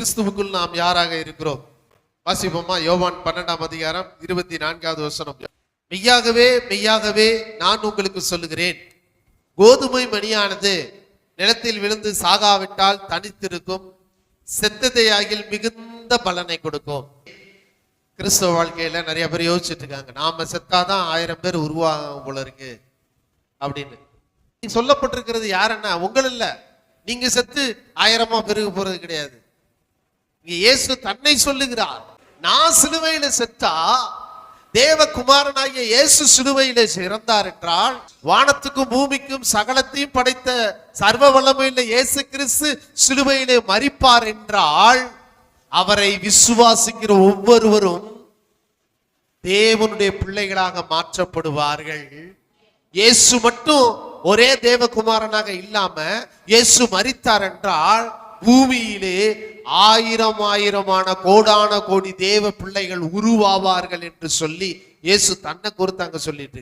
கிறிஸ்துவுக்குள் நாம் யாராக இருக்கிறோம்? வாசிப்போமா? யோவான் 12ஆம் அதிகாரம் 24வது வசனம். மெய்யாகவே மெய்யாகவே நான் உங்களுக்கு சொல்லுகிறேன், கோதுமை மணியானது நிலத்தில் விழுந்து சாகாவிட்டால் தனித்திருக்கும், செத்ததையாகில் மிகுந்த பலனை கொடுக்கும். கிறிஸ்தவ வாழ்க்கையில நிறைய பேர் யோசிச்சுட்டு இருக்காங்க, நாம செத்தாதான் 1000 பேர் உருவாகும் போல இருக்கு அப்படின்னு. சொல்லப்பட்டிருக்கிறது யாருன்னா உங்கள் இல்ல, நீங்க செத்து 1000-ஆ பெருக போறது கிடையாது. இயேசு தன்னை சொல்லுகிறார், நான் சிலுவையில செத்தா, தேவகுமாரனாகிய இயேசு சிலுவையிலே இறந்தார் என்றால், வானத்துக்கும் பூமிக்கும் சகலத்தையும் படைத்த சர்வ வல்லமையுள்ள இயேசு கிறிஸ்து சிலுவையிலே மரிப்பார் என்றால், அவரை விசுவாசிக்கிற ஒவ்வொருவரும் தேவனுடைய பிள்ளைகளாக மாற்றப்படுவார்கள். இயேசு மட்டும் ஒரே தேவகுமாரனாக இல்லாம இயேசு மரித்தார் என்றால், பூமியிலே 1000 கோடான கோடி தேவ பிள்ளைகள் உருவாவார்கள் என்று சொல்லி இயேசு தன்னை குறித்து அங்க சொல்லிட்டு